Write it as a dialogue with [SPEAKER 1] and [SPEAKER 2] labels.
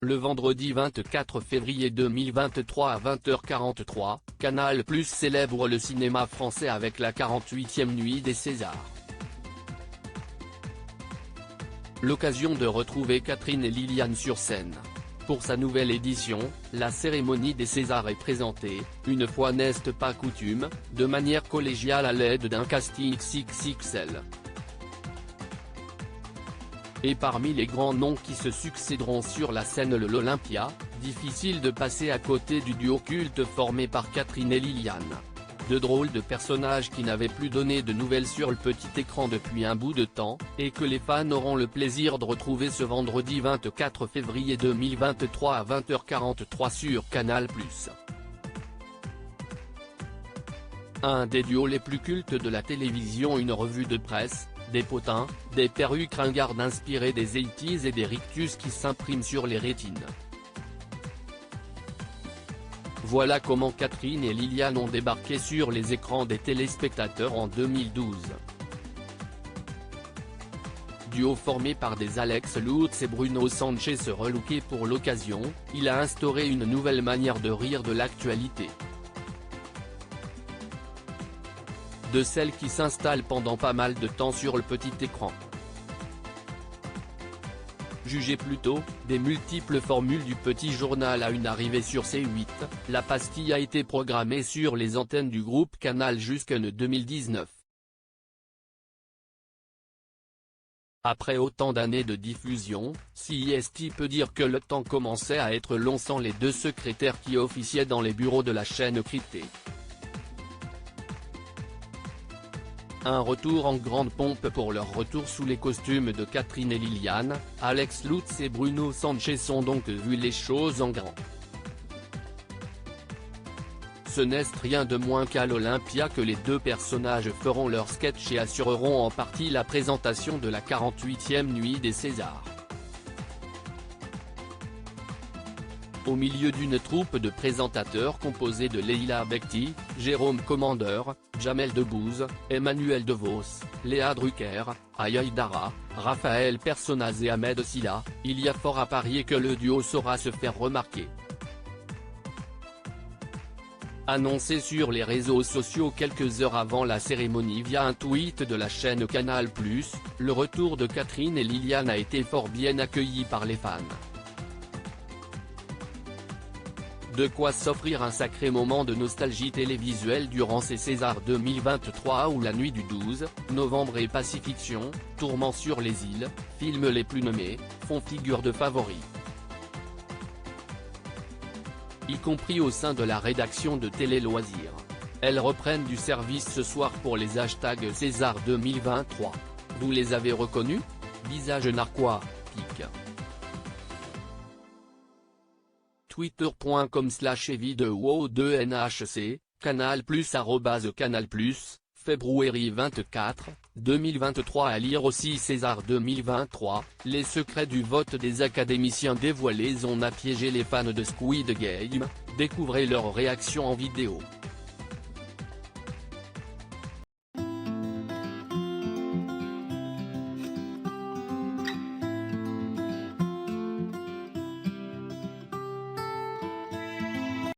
[SPEAKER 1] Le vendredi 24 février 2023 à 20h43, Canal+ célèbre le cinéma français avec la 48e nuit des Césars. L'occasion de retrouver Catherine et Liliane sur scène. Pour sa nouvelle édition, la cérémonie des Césars est présentée, une fois n'est pas coutume, de manière collégiale à l'aide d'un casting XXL. Et parmi les grands noms qui se succéderont sur la scène de l'Olympia, difficile de passer à côté du duo culte formé par Catherine et Liliane. Deux drôles de personnages qui n'avaient plus donné de nouvelles sur le petit écran depuis un bout de temps, et que les fans auront le plaisir de retrouver ce vendredi 24 février 2023 à 20h43 sur Canal+. Un des duos les plus cultes de la télévision, une revue de presse, des potins, des perruques ringardes inspirées des 80s et des rictus qui s'impriment sur les rétines. Voilà comment Catherine et Liliane ont débarqué sur les écrans des téléspectateurs en 2012. Duo formé par des Alex Lutz et Bruno Sanchez relookés pour l'occasion, il a instauré une nouvelle manière de rire de l'actualité. De celle qui s'installe pendant pas mal de temps sur le petit écran. Jugez plutôt, des multiples formules du petit journal à une arrivée sur C8, la pastille a été programmée sur les antennes du groupe Canal jusqu'en 2019. Après autant d'années de diffusion, CIST peut dire que le temps commençait à être long sans les deux secrétaires qui officiaient dans les bureaux de la chaîne cryptée. Un retour en grande pompe pour leur retour sous les costumes de Catherine et Liliane, Alex Lutz et Bruno Sanchez ont donc vu les choses en grand. Ce n'est rien de moins qu'à l'Olympia que les deux personnages feront leur sketch et assureront en partie la présentation de la 48e nuit des Césars. Au milieu d'une troupe de présentateurs composée de Leila Bekti, Jérôme Commandeur, Jamel Debbouze, Emmanuel DeVos, Léa Drucker, Aya Hidara, Raphaël Personnaz et Ahmed Silla, il y a fort à parier que le duo saura se faire remarquer. Annoncé sur les réseaux sociaux quelques heures avant la cérémonie via un tweet de la chaîne Canal+, le retour de Catherine et Liliane a été fort bien accueilli par les fans. De quoi s'offrir un sacré moment de nostalgie télévisuelle durant ces Césars 2023 où La Nuit du 12 novembre et Pacifiction, Tourment sur les îles, films les plus nommés, font figure de favoris. Y compris au sein de la rédaction de Télé Loisirs. Elles reprennent du service ce soir pour les hashtags César 2023. Vous les avez reconnus? Visage narquois, pique. twitter.com/evideo2nhc, Canal+, @Canal+, février 24, 2023. À lire aussi César 2023, les secrets du vote des académiciens dévoilés. On a piégé les fans de Squid Game, découvrez leur réaction en vidéo.